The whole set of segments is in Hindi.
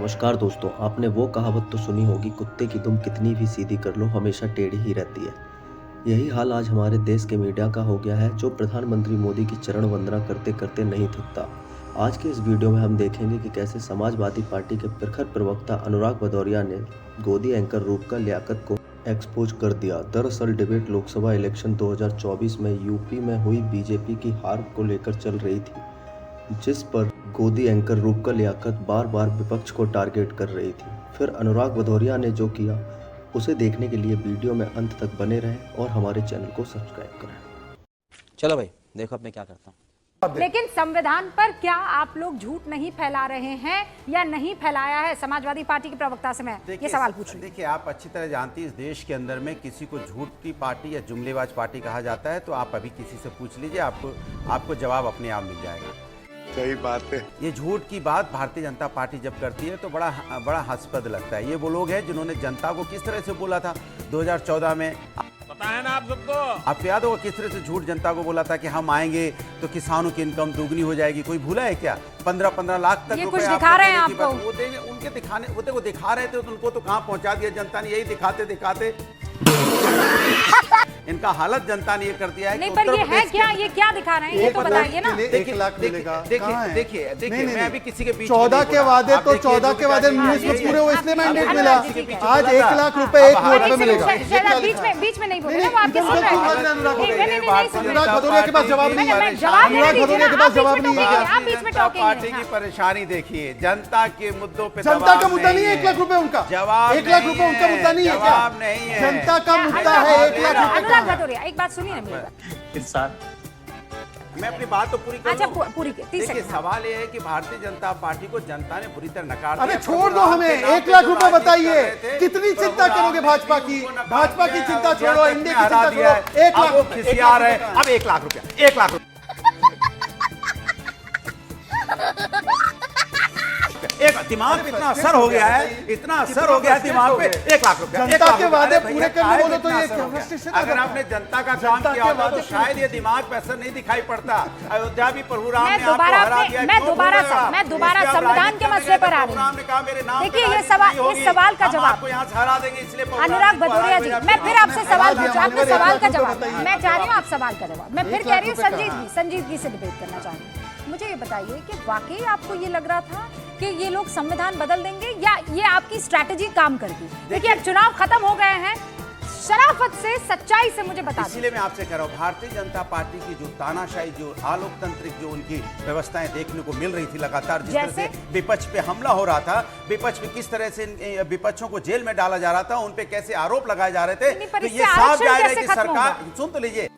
नमस्कार दोस्तों, आपने वो कहावत तो सुनी होगी, कुत्ते की दुम कितनी भी सीधी कर लो हमेशा टेढ़ी ही रहती है। यही हाल आज हमारे देश के मीडिया का हो गया है, जो प्रधानमंत्री मोदी की चरण वंदना करते करते नहीं थकता। आज के इस वीडियो में हम देखेंगे कि कैसे समाजवादी पार्टी के प्रखर प्रवक्ता अनुराग भदौरिया ने गोदी एंकर रूपका लियाकत को एक्सपोज कर दिया। दरअसल डिबेट लोकसभा इलेक्शन 2024 में यूपी में हुई बीजेपी की हार को लेकर चल रही थी, जिस पर गोदी एंकर रूपका लियाकत बार बार विपक्ष को टारगेट कर रही थी। फिर अनुराग भदौरिया ने जो किया, उसे देखने के लिए वीडियो में अंत तक बने रहें और हमारे चैनल को सब्सक्राइब करें। चलो भाई, देखो अब मैं क्या करता हूँ। लेकिन संविधान पर क्या आप लोग झूठ नहीं फैला रहे हैं या नहीं फैलाया है? समाजवादी पार्टी के प्रवक्ता से मैं ये सवाल पूछ रही हूं। देखिए, आप अच्छी तरह जानती हैं इस देश के अंदर में किसी को झूठ की पार्टी या जुमलेबाज पार्टी कहा जाता है, तो आप अभी किसी से पूछ लीजिए, आपको जवाब अपने आप मिल जाएगा। सही बात है। ये झूठ की बात भारतीय जनता पार्टी जब करती है तो बड़ा हास्यास्पद लगता है। ये वो लोग हैं जिन्होंने जनता को किस तरह से बोला था 2014 में, पता है ना आप सबको। आपको याद होगा किस तरह से झूठ जनता को बोला था कि हम आएंगे तो किसानों की इनकम दोगुनी हो जाएगी। कोई भूला है क्या? 15-15 लाख तक ये रुपए कुछ दिखा रहे हैं आपको। वो उनके दिखाने वो दिखा रहे थे, तो उनको तो कहाँ पहुंचा दिया जनता ने। यही दिखाते दिखाते इनका हालत जनता ने ये कर दिया है। नहीं, पर ये है क्या? ये क्या दिखा रहे हैं? ये तो बताइए ना। 1 लाख मिलेगा। देखिए, मैं अभी किसी के बीच 14 के वादे तो 14 के वादे 19 में पूरे हुए, इसलिए मैंडेट मिला। आज 1 लाख रुपए एक वोट पे मिलेगा। बीच में नहीं बोले ना, वो आपके सुन रहे हैं। अनुराग भदौरिया के पास जवाब नहीं है। अनुराग भदौरिया के पास जवाब नहीं है। आप बीच में टॉकिंग पार्टी की परेशानी देखिए, जनता के मुद्दों पे जनता का मुद्दा नहीं है 1 लाख रुपए उनका। जवाब 1 लाख रुपए उनका मुद्दा नहीं है क्या? जवाब नहीं है, जनता का मुद्दा है 1 लाख रुपए। अनुराग भदौरिया, एक बात सुनिए ना मेरी। इस साल मैं अपनी बात तो पूरी कर अच्छा, लूं। पूरी 30 देखिए, सेकंड। सवाल ये है कि भारतीय जनता पार्टी को जनता ने बुरी तरह नकार दिया। अरे छोड़ दो हमें, 1 लाख रुपए बताइए, कितनी चिंता करोगे भाजपा की? भाजपा की चिंता छोड़ो, इंडिया की चिंता छोड़ो। 1 लाख रुपए खिसिया रहे। अब 1 लाख रुपया, 1 लाख रुपया, एक दिमाग पे इतना असर हो गया है, इतना असर हो गया है दिमाग पे। 1 लाख रुपया, जनता के वादे पूरे करने बोलो तो ये अगर आपने जनता का काम किया होता तो शायद ये दिमाग पे असर नहीं दिखाई पड़ता। अयोध्या भी प्रभु राम ने आपको हरा दिया। मैं दोबारा संविधान के मसले पर आ रही हूँ। देखिए, ये सवाल का जवाब आपको यहाँ से हरा देंगे, इसलिए अनुराग भदौरिया जी, मैं फिर आपसे सवाल पूछूं। आपने सवाल का जवाब, मैं चाह रही हूँ आप सवाल का जवाब। मैं फिर कह रही हूँ संजीदगी से डिबेट करना चाह रही हूँ। मुझे ये बताइए कि वाकई आपको ये लग रहा था कि ये लोग संविधान बदल देंगे, या ये आपकी स्ट्रैटेजी काम करती? देखिए, अब चुनाव खत्म हो गए हैं, शराफत से, सच्चाई से मुझे बता दीजिए। इसलिए मैं आपसे कह रहा हूँ, भारतीय जनता पार्टी की जो तानाशाही, जो आलोकतांत्रिक जो उनकी व्यवस्थाएं देखने को मिल रही थी लगातार, जिस तरह से विपक्ष पे हमला हो रहा था, विपक्ष पे किस तरह से विपक्षों को जेल में डाला जा रहा था, उन पे कैसे आरोप लगाए जा रहे थे, तो ये साफ जाहिर है कि सरकार, सुन तो लीजिए,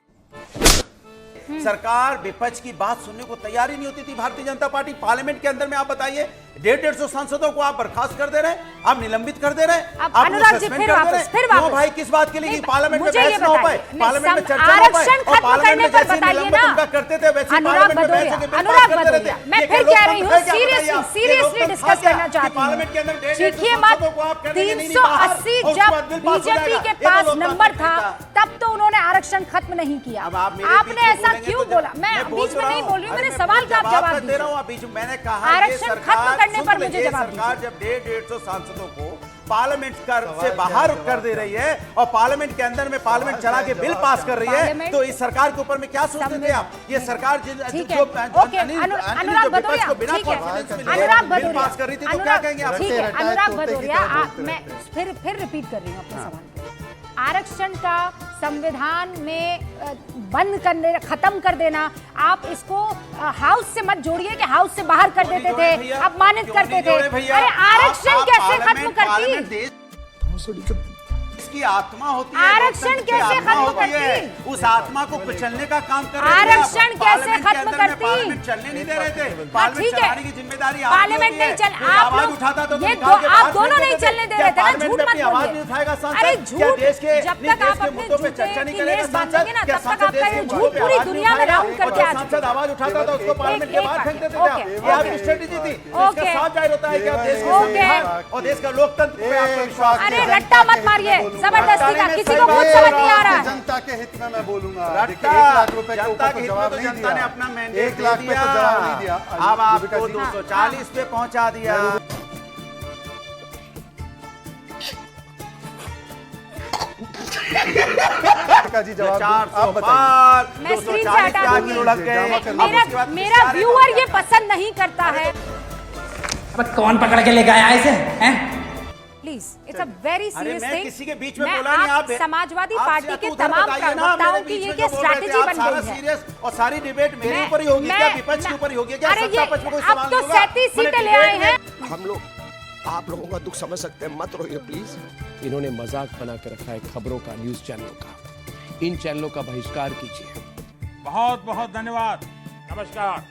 सरकार विपक्ष की बात सुनने को तैयार ही नहीं होती थी। भारतीय जनता पार्टी पार्लियामेंट के अंदर में, आप बताइए, 150 सांसदों को आप बर्खास्त कर दे रहे हैं, आप निलंबित कर दे रहे हैं, आप अनुराग जी फिर वापस क्यों भाई? किस बात के लिए? पार्लियामेंट में बहस ना हो पाए, पार्लियामेंट में चर्चा ना हो पाए, आरक्षण खत्म करने पर बताइए ना। करते थे वैसे अनुराग भदौरिया, मैं फिर कह रही हूँ, सीरियसली डिस्कस करना चाहती हूँ। सीखिए मत, 380 जब बीजेपी के पास नंबर था, तब तो उन्होंने आरक्षण खत्म नहीं किया। आपने ऐसा क्यों बोला? मैं बीच में नहीं बोल रही हूँ, मेरे सवाल का आप जवाब दे रहा हूँ। मैंने कहा आरक्षण खत्म करने पर मुझे जवाब दीजिए। सरकार जब 150 सांसदों को पार्लियामेंट से बाहर कर दे रही है और पार्लियामेंट के अंदर में पार्लियामेंट चला के बिल पास कर रही है, तो इस सरकार के ऊपर में क्या सोचते थे आप? ये सरकार जो अनुराग भदौरिया, ठीक है, अनुराग भदौरिया पास कर रही थी, तो क्या कहेंगे आप? ठीक है, अनुराग भदौरिया, मैं फिर रिपीट कर रही हूँ अपने सवाल को। आरक्षण का संविधान में बंद करने, खत्म कर देना, आप इसको हाउस से मत जोड़िए कि हाउस से बाहर कर देते थे, अपमानित करते थे। अरे आरक्षण कैसे खत्म करती? की आत्मा होती है, आरक्षण कैसे खत्म करती? उस आत्मा को कुचलने का काम कर रहे थे। आरक्षण कैसे खत्म करती? पार्लियामेंट चलने नहीं दे रहे थे। ठीक है, की जिम्मेदारी पार्लियामेंट नहीं चल, आप लोग उठाता तो ये आप दोनों नहीं चलने दे रहे थे ना, झूठ मत आवाज नहीं बोलिए। उठाएगा अरे झूठ, देश के जब तक आप अपने झूठे की लेस बांधेंगे ना, तब तक आपका ये झूठ पूरी दुनिया में राउंड करके आ चुका है। आवाज उठाता था, उसको पार्लियामेंट के बाहर फेंक देते थे। ये आपकी स्ट्रेटेजी थी। इसका साफ जाहिर होता है कि आप देश के संविधान और देश का लोकतंत्र पे आपका विश्वास। अरे रट्टा मत मारिए जबरदस्ती का, किसी को कुछ समझ नहीं आ रहा है। जनता के हित में मैं बोलूंगा। रट्टा, 1 लाख रुपए के ऊपर जनता तो के जवाब हित में नहीं तो जनता ने दिया। अपना मैंडेट 1 लाख पे तो जवाब नहीं दिया। अब आपको 240 पे पहुंचा दिया। का जी जवाब दो। आप 400 बताइए। पार, मैं स्क्रीन से 240 हटा पे दूंगी। आगे लुढ़क गए। ड्रामा अब करना उसके बाद मेरा सारे व्यूअर लोग- ये पसंद नहीं करता है। अब कौन पकड़ के लेके आया इसे हैं? प्लीज इट्स अ वेरी अरे सीरियस मैं थिंग। किसी के बीच में बोला नहीं, आप समाजवादी आप पार्टी तो के उधर तमाम बताइए ना, प्रवक्ताओं मेरे की बीच ये में क्या जो बोल रहे थे, स्ट्रैटेजी आप बन सारा गई है। सीरियस और सारी डिबेट मेरे मैं- ऊपर ही होगी क्या, मैं- विपक्ष के मैं- ऊपर ही होगी क्या, अरे सत्ता ये पक्ष में कोई अब सवाल तो नहीं होगा? 37 मैंने सीटें ले डिबेट आए में- हैं। हम लोग आप लोगों का दुख समझ सकते हैं, मत रोइए प्लीज। इन्होंने मजाक बना के रखा है खबरों का, न्यूज चैनलों का। इन चैनलों का बहिष्कार कीजिए। बहुत बहुत धन्यवाद। नमस्कार।